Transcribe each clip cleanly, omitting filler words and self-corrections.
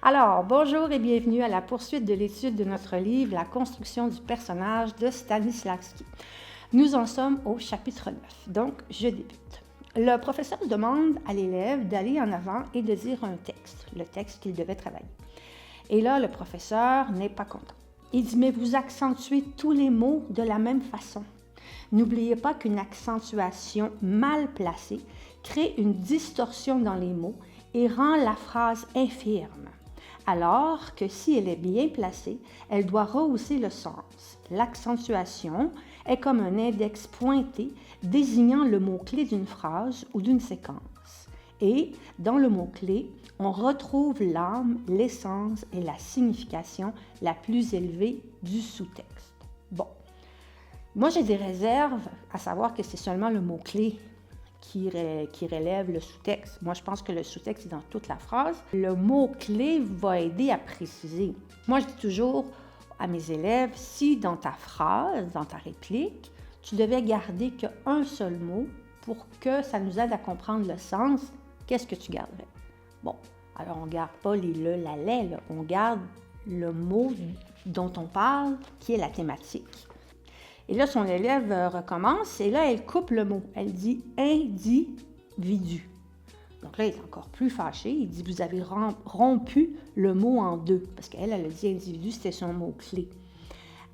Alors, bonjour et bienvenue à la poursuite de l'étude de notre livre « La construction du personnage » de Stanislavski. Nous en sommes au chapitre 9, donc je débute. Le professeur demande à l'élève d'aller en avant et de dire un texte, le texte qu'il devait travailler. Et là, le professeur n'est pas content. Il dit « Mais vous accentuez tous les mots de la même façon. N'oubliez pas qu'une accentuation mal placée crée une distorsion dans les mots et rend la phrase infirme. Alors que si elle est bien placée, elle doit rehausser le sens. L'accentuation est comme un index pointé désignant le mot-clé d'une phrase ou d'une séquence. Et dans le mot-clé, on retrouve l'âme, l'essence et la signification la plus élevée du sous-texte. Bon, moi j'ai des réserves à savoir que c'est seulement le mot-clé qui relève le sous-texte. Moi, je pense que le sous-texte est dans toute la phrase. Le mot-clé va aider à préciser. Moi, je dis toujours à mes élèves, si dans ta phrase, dans ta réplique, tu devais garder qu'un seul mot pour que ça nous aide à comprendre le sens, qu'est-ce que tu garderais? Bon, alors on ne garde pas les le, la, les, là. On garde le mot dont on parle, qui est la thématique. Et là, son élève recommence et là, elle coupe le mot. Elle dit « individu ». Donc là, il est encore plus fâché. Il dit « Vous avez rompu le mot en deux ». Parce qu'elle, elle a dit « individu », c'était son mot-clé.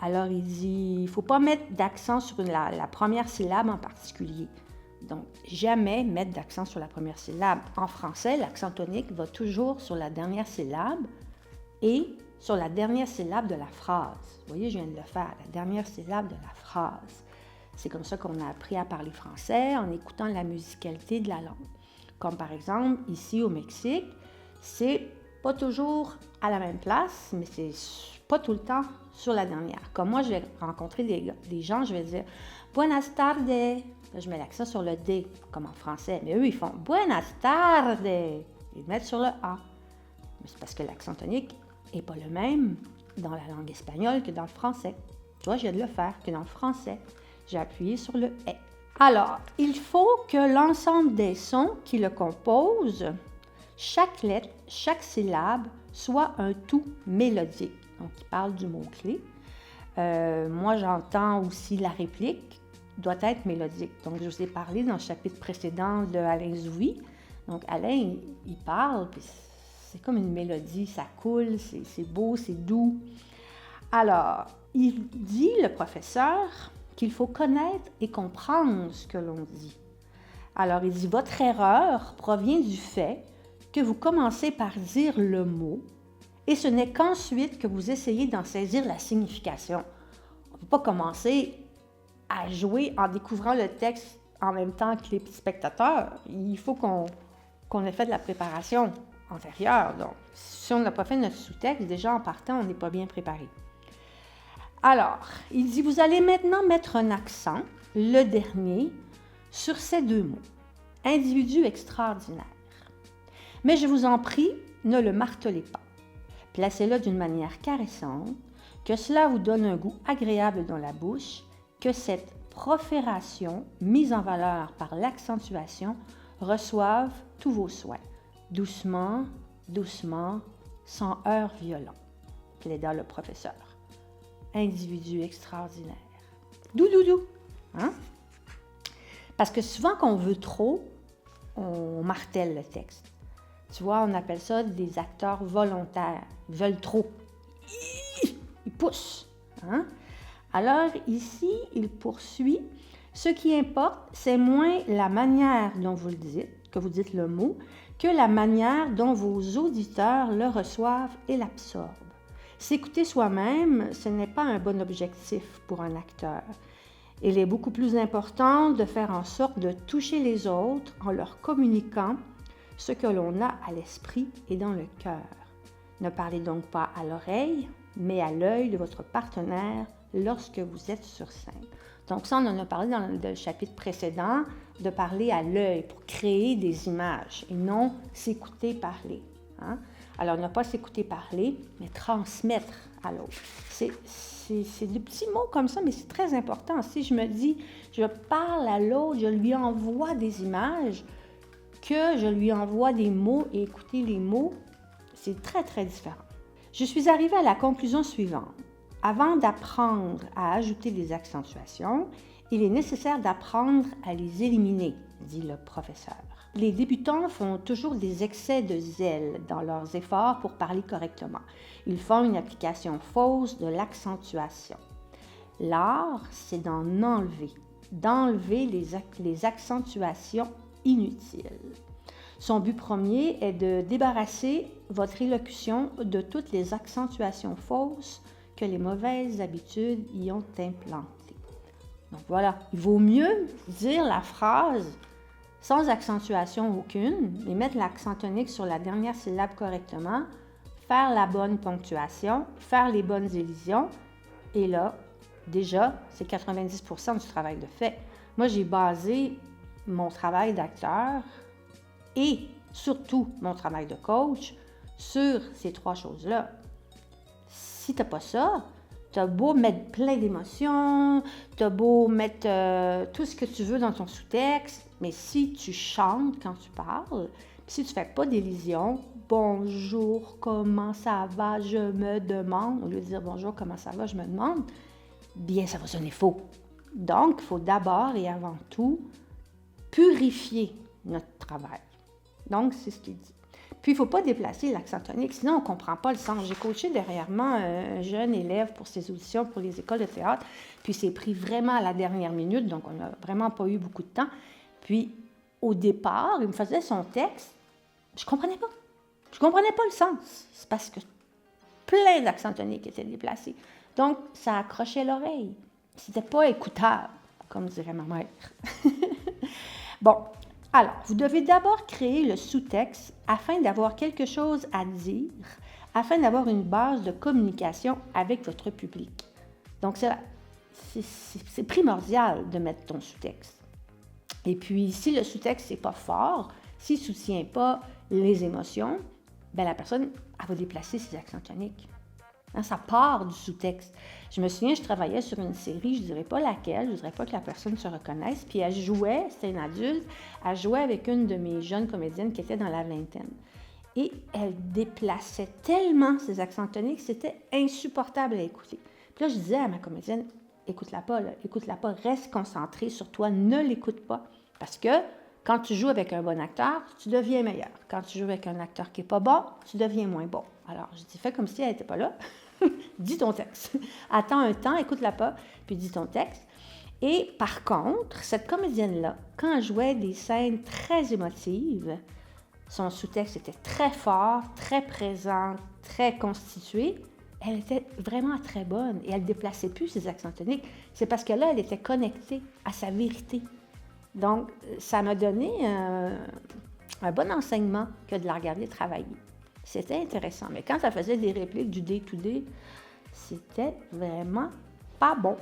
Alors, il dit « Il ne faut pas mettre d'accent sur la première syllabe en particulier ». Donc, jamais mettre d'accent sur la première syllabe. En français, l'accent tonique va toujours sur la dernière syllabe et sur la dernière syllabe de la phrase. Vous voyez, je viens de le faire, la dernière syllabe de la phrase. C'est comme ça qu'on a appris à parler français en écoutant la musicalité de la langue. Comme par exemple, ici au Mexique, c'est pas toujours à la même place, mais c'est pas tout le temps sur la dernière. Comme moi, je vais rencontrer des gens, je vais dire « Buenas tardes ». Je mets l'accent sur le « D », comme en français. Mais eux, ils font « Buenas tardes ». Ils mettent sur le « A ». Mais c'est parce que l'accent tonique n'est pas le même dans la langue espagnole que dans le français. Tu vois, je viens de le faire, que dans le français. J'ai appuyé sur le « est ». Alors, il faut que l'ensemble des sons qui le composent, chaque lettre, chaque syllabe, soit un tout mélodique. Donc, il parle du mot-clé. Moi, j'entends aussi la réplique doit être mélodique. Donc, je vous ai parlé dans le chapitre précédent de Alain Zouy. Donc, Alain, il parle, puis c'est comme une mélodie, ça coule, c'est beau, c'est doux. Alors, il dit, le professeur, qu'il faut connaître et comprendre ce que l'on dit. Alors, il dit, votre erreur provient du fait que vous commencez par dire le mot et ce n'est qu'ensuite que vous essayez d'en saisir la signification. On ne peut pas commencer à jouer en découvrant le texte en même temps que les spectateurs. Il faut qu'on ait fait de la préparation antérieure. Donc, si on n'a pas fait notre sous-texte, déjà en partant, on n'est pas bien préparé. Alors, il dit, vous allez maintenant mettre un accent, le dernier, sur ces deux mots. Individu extraordinaire. Mais je vous en prie, ne le martelez pas. Placez-le d'une manière caressante, que cela vous donne un goût agréable dans la bouche, que cette profération, mise en valeur par l'accentuation, reçoive tous vos soins. Doucement, doucement, sans heurts violents, plaida le professeur. Individu extraordinaire. Doux, doux, doux. Hein? Parce que souvent qu'on veut trop, on martèle le texte. Tu vois, on appelle ça des acteurs volontaires. Ils veulent trop. Ils poussent. Hein? Alors ici, il poursuit. Ce qui importe, c'est moins la manière dont vous le dites, que vous dites le mot, que la manière dont vos auditeurs le reçoivent et l'absorbent. S'écouter soi-même, ce n'est pas un bon objectif pour un acteur. Il est beaucoup plus important de faire en sorte de toucher les autres en leur communiquant ce que l'on a à l'esprit et dans le cœur. Ne parlez donc pas à l'oreille, mais à l'œil de votre partenaire lorsque vous êtes sur scène. Donc ça, on en a parlé dans le chapitre précédent, de parler à l'œil pour créer des images et non s'écouter parler. Hein? Alors, ne pas s'écouter parler, mais transmettre à l'autre. C'est des petits mots comme ça, mais c'est très important. Si je me dis, je parle à l'autre, je lui envoie des images, que je lui envoie des mots et écouter les mots, C'est très, très différent. Je suis arrivée à la conclusion suivante. Avant d'apprendre à ajouter des accentuations, il est nécessaire d'apprendre à les éliminer, dit le professeur. Les débutants font toujours des excès de zèle dans leurs efforts pour parler correctement. Ils font une application fausse de l'accentuation. L'art, c'est d'enlever les accentuations inutiles. Son but premier est de débarrasser votre élocution de toutes les accentuations fausses que les mauvaises habitudes y ont implantées. Donc voilà, il vaut mieux dire la phrase sans accentuation aucune, et mettre l'accent tonique sur la dernière syllabe correctement, faire la bonne ponctuation, faire les bonnes élisions, et là, déjà, c'est 90% du travail de fait. Moi, j'ai basé mon travail d'acteur et surtout mon travail de coach sur ces trois choses-là. Si tu n'as pas ça, tu as beau mettre plein d'émotions, tu as beau mettre tout ce que tu veux dans ton sous-texte, mais si tu chantes quand tu parles, si tu ne fais pas d'élision, bonjour, comment ça va, je me demande, au lieu de dire bonjour, comment ça va, je me demande, bien, ça va sonner faux. Donc, il faut d'abord et avant tout purifier notre travail. Donc, c'est ce qu'il dit. Puis, il ne faut pas déplacer l'accent tonique, sinon on ne comprend pas le sens. J'ai coaché dernièrement un jeune élève pour ses auditions pour les écoles de théâtre, puis c'est pris vraiment à la dernière minute, donc on n'a vraiment pas eu beaucoup de temps. Puis, au départ, il me faisait son texte, je ne comprenais pas. Je ne comprenais pas le sens. C'est parce que plein d'accents toniques étaient déplacés. Donc, ça accrochait l'oreille. C'était pas écoutable, comme dirait ma mère. Bon, alors, vous devez d'abord créer le sous-texte afin d'avoir quelque chose à dire, afin d'avoir une base de communication avec votre public. Donc, c'est primordial de mettre ton sous-texte. Et puis, si le sous-texte n'est pas fort, s'il ne soutient pas les émotions, bien, la personne elle va déplacer ses accents toniques. Ça part du sous-texte. Je me souviens, je travaillais sur une série, je ne dirais pas laquelle, je ne dirais pas que la personne se reconnaisse, puis elle jouait, c'était une adulte, elle jouait avec une de mes jeunes comédiennes qui était dans la vingtaine. Et elle déplaçait tellement ses accents toniques, c'était insupportable à écouter. Puis là, je disais à ma comédienne, écoute-la pas, reste concentrée sur toi, ne l'écoute pas. Parce que quand tu joues avec un bon acteur, tu deviens meilleur. Quand tu joues avec un acteur qui n'est pas bon, tu deviens moins bon. Alors, je dis, fais comme si elle n'était pas là. Dis ton texte. Attends un temps, écoute-la pas, puis dis ton texte. Et par contre, cette comédienne-là, quand elle jouait des scènes très émotives, son sous-texte était très fort, très présent, très constitué. Elle était vraiment très bonne et elle ne déplaçait plus ses accents toniques. C'est parce que là, elle était connectée à sa vérité. Donc, ça m'a donné un bon enseignement que de la regarder travailler. C'était intéressant. Mais quand elle faisait des répliques du day-to-day, c'était vraiment pas bon.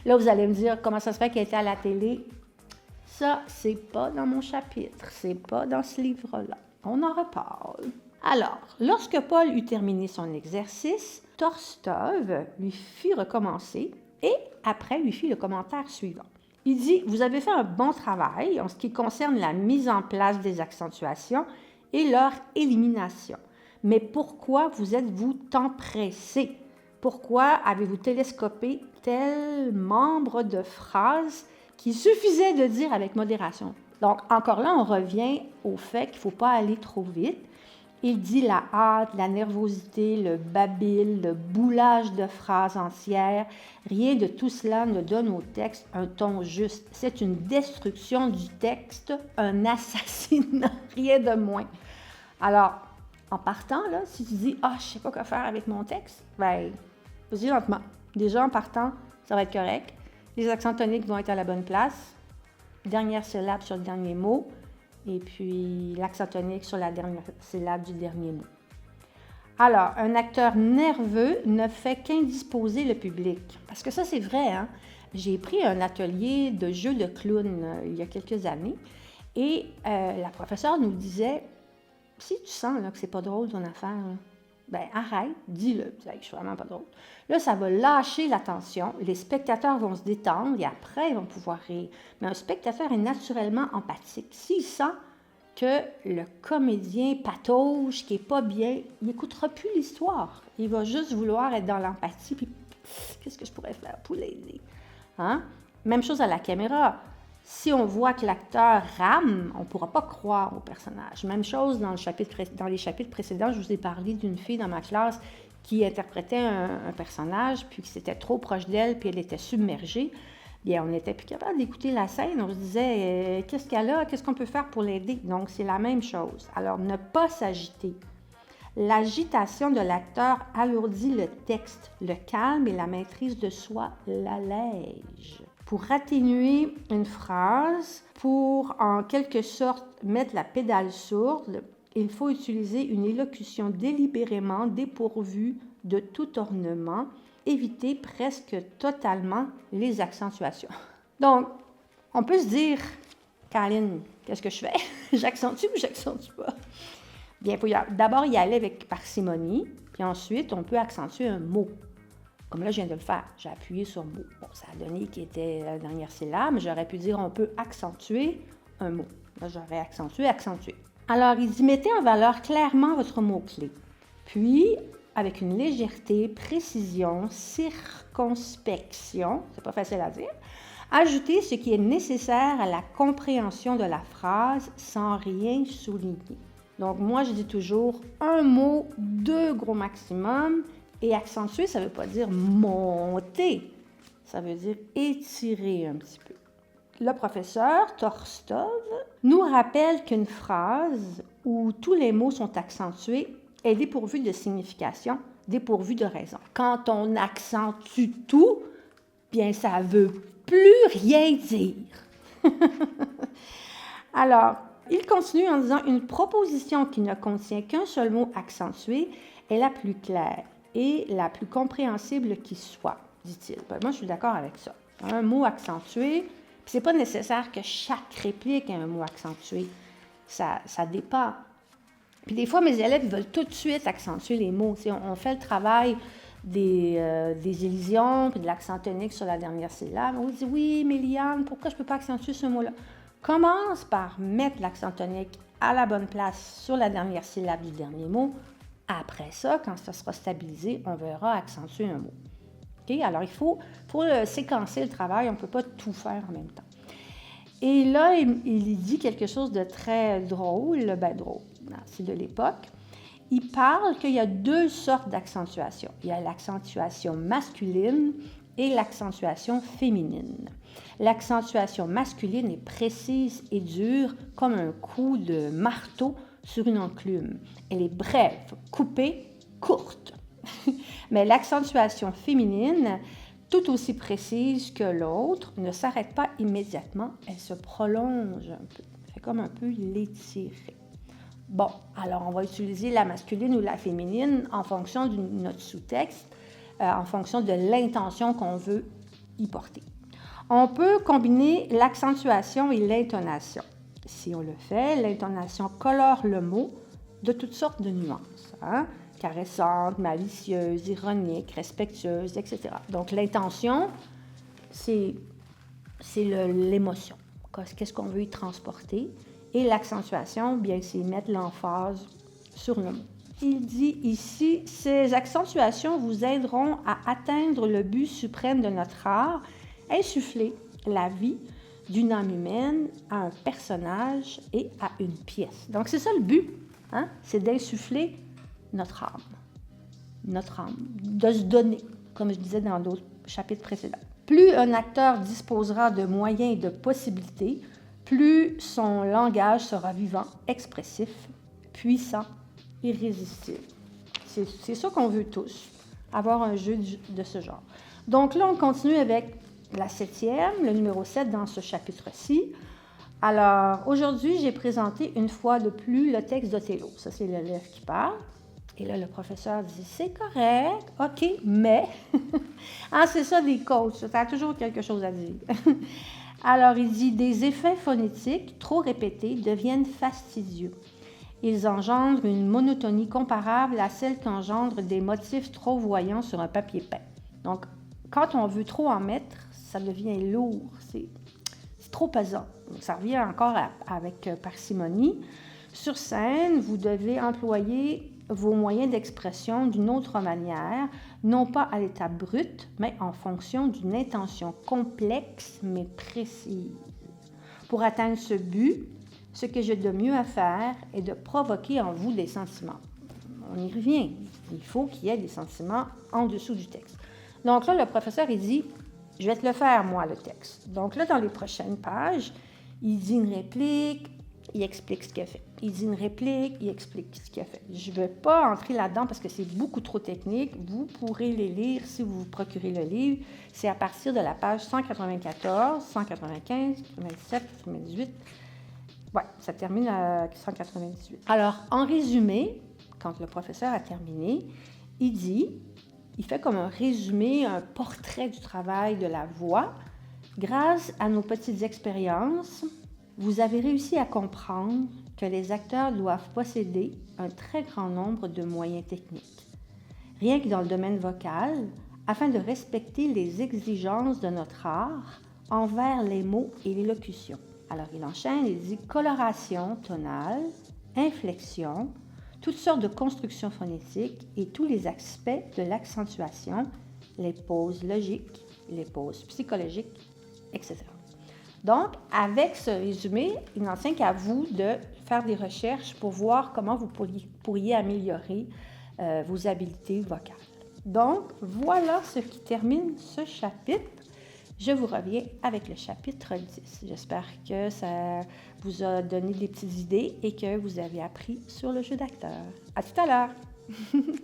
Là, vous allez me dire comment ça se fait qu'elle était à la télé. Ça, c'est pas dans mon chapitre. C'est pas dans ce livre-là. On en reparle. Alors, lorsque Paul eut terminé son exercice, Torstov lui fit recommencer et après lui fit le commentaire suivant. Il dit « Vous avez fait un bon travail en ce qui concerne la mise en place des accentuations et leur élimination. Mais pourquoi vous êtes-vous tant pressé? Pourquoi avez-vous télescopé tel membre de phrase qui suffisait de dire avec modération? » Donc, encore là, on revient au fait qu'il ne faut pas aller trop vite. Il dit la hâte, la nervosité, le babil, le boulage de phrases entières. Rien de tout cela ne donne au texte un ton juste. C'est une destruction du texte, un assassinat, rien de moins. Alors, en partant, là, si tu dis « Ah, je ne sais pas quoi faire avec mon texte », bien, vas-y lentement. Déjà, en partant, ça va être correct. Les accents toniques vont être à la bonne place. Dernière syllabe sur le dernier mot. Et puis l'accent tonique sur la dernière syllabe du dernier mot. Alors, un acteur nerveux ne fait qu'indisposer le public. Parce que ça, c'est vrai, hein? J'ai pris un atelier de jeu de clown il y a quelques années et la professeure nous disait, si tu sens là, que c'est pas drôle ton affaire, là, ben arrête, dis-le. Je suis vraiment pas drôle. Là, ça va lâcher l'attention. Les spectateurs vont se détendre et après, ils vont pouvoir rire. Mais un spectateur est naturellement empathique. S'il sent que le comédien patauge, qui n'est pas bien, il n'écoutera plus l'histoire. Il va juste vouloir être dans l'empathie, puis qu'est-ce que je pourrais faire pour l'aider? Hein? Même chose à la caméra. Si on voit que l'acteur rame, on ne pourra pas croire au personnage. Même chose dans les chapitres précédents, je vous ai parlé d'une fille dans ma classe qui interprétait un personnage, puis qui c'était trop proche d'elle, puis elle était submergée. Bien, on n'était plus capable d'écouter la scène. On se disait, qu'est-ce qu'elle a? Qu'est-ce qu'on peut faire pour l'aider? Donc, c'est la même chose. Alors, ne pas s'agiter. L'agitation de l'acteur alourdit le texte. Le calme et la maîtrise de soi l'allègent. Pour atténuer une phrase, pour en quelque sorte mettre la pédale sourde, il faut utiliser une élocution délibérément dépourvue de tout ornement, éviter presque totalement les accentuations. Donc, on peut se dire, Caroline, qu'est-ce que je fais? J'accentue ou j'accentue pas? Bien, il faut d'abord y aller avec parcimonie, puis ensuite, on peut accentuer un mot. Comme là, je viens de le faire, j'ai appuyé sur mot. Bon, ça a donné qui était la dernière syllabe, mais j'aurais pu dire on peut accentuer un mot. Là, j'aurais accentué. Alors, il dit mettez en valeur clairement votre mot-clé. Puis, avec une légèreté, précision, circonspection, c'est pas facile à dire, ajoutez ce qui est nécessaire à la compréhension de la phrase sans rien souligner. Donc, moi, je dis toujours un mot, 2 gros maximum. Et accentuer, ça ne veut pas dire monter, ça veut dire étirer un petit peu. Le professeur Torstov nous rappelle qu'une phrase où tous les mots sont accentués est dépourvue de signification, dépourvue de raison. Quand on accentue tout, bien ça ne veut plus rien dire. Alors, il continue en disant « Une proposition qui ne contient qu'un seul mot accentué est la plus claire et la plus compréhensible qui soit, dit-il. » Moi, je suis d'accord avec ça. Un mot accentué, puis c'est pas nécessaire que chaque réplique ait un mot accentué. Ça dépend. Puis des fois, mes élèves veulent tout de suite accentuer les mots. On fait le travail des élisions, puis de l'accent tonique sur la dernière syllabe. On dit « Oui, mais Liane, pourquoi je ne peux pas accentuer ce mot-là? » Commence par mettre l'accent tonique à la bonne place sur la dernière syllabe du dernier mot. Après ça, quand ça sera stabilisé, on verra accentuer un mot. Okay? Alors, il faut séquencer le travail, on ne peut pas tout faire en même temps. Et là, il dit quelque chose de très drôle, drôle, c'est de l'époque. Il parle qu'il y a 2 sortes d'accentuation. Il y a l'accentuation masculine et l'accentuation féminine. L'accentuation masculine est précise et dure comme un coup de marteau sur une enclume. Elle est brève, coupée, courte. Mais l'accentuation féminine, tout aussi précise que l'autre, ne s'arrête pas immédiatement, elle se prolonge un peu. C'est comme un peu l'étirer. Bon, alors on va utiliser la masculine ou la féminine en fonction de notre sous-texte, en fonction de l'intention qu'on veut y porter. On peut combiner l'accentuation et l'intonation. Si on le fait, l'intonation colore le mot de toutes sortes de nuances. Caressante, malicieuse, ironique, respectueuse, etc. Donc l'intention, c'est l'émotion. Qu'est-ce qu'on veut y transporter? Et l'accentuation, bien, c'est mettre l'emphase sur le mot. Il dit ici, ces accentuations vous aideront à atteindre le but suprême de notre art, insuffler la vie d'une âme humaine à un personnage et à une pièce. Donc, c'est ça le but, c'est d'insuffler notre âme, de se donner, comme je disais dans d'autres chapitres précédents. Plus un acteur disposera de moyens et de possibilités, plus son langage sera vivant, expressif, puissant, irrésistible. C'est ça qu'on veut tous, avoir un jeu de ce genre. Donc là, on continue avec la 7e, le numéro 7 dans ce chapitre-ci. Alors, aujourd'hui, j'ai présenté une fois de plus le texte d'Othello. Ça, c'est l'élève qui parle. Et là, le professeur dit, c'est correct, OK, mais... c'est ça des coachs, ça a toujours quelque chose à dire. Alors, il dit, des effets phonétiques trop répétés deviennent fastidieux. Ils engendrent une monotonie comparable à celle qu'engendrent des motifs trop voyants sur un papier peint. Donc, quand on veut trop en mettre, ça devient lourd, c'est trop pesant. Donc, ça revient encore avec parcimonie. Sur scène, vous devez employer vos moyens d'expression d'une autre manière, non pas à l'état brut, mais en fonction d'une intention complexe mais précise. Pour atteindre ce but, ce que j'ai de mieux à faire est de provoquer en vous des sentiments. On y revient. Il faut qu'il y ait des sentiments en dessous du texte. Donc là, le professeur, il dit, je vais te le faire, moi, le texte. Donc là, dans les prochaines pages, il dit une réplique, il explique ce qu'il a fait. Il dit une réplique, il explique ce qu'il a fait. Je ne vais pas entrer là-dedans parce que c'est beaucoup trop technique. Vous pourrez les lire si vous vous procurez le livre. C'est à partir de la page 194, 195, 97, 98. Ouais, ça termine à 198. Alors, en résumé, quand le professeur a terminé, il fait comme un résumé, un portrait du travail de la voix. Grâce à nos petites expériences, vous avez réussi à comprendre que les acteurs doivent posséder un très grand nombre de moyens techniques, rien que dans le domaine vocal, afin de respecter les exigences de notre art envers les mots et l'élocution. Alors il enchaîne, il dit coloration tonale, inflexion, toutes sortes de constructions phonétiques et tous les aspects de l'accentuation, les pauses logiques, les pauses psychologiques, etc. Donc, avec ce résumé, il n'en tient qu'à vous de faire des recherches pour voir comment vous pourriez améliorer vos habiletés vocales. Donc, voilà ce qui termine ce chapitre. Je vous reviens avec le chapitre 10. J'espère que ça vous a donné des petites idées et que vous avez appris sur le jeu d'acteur. À tout à l'heure!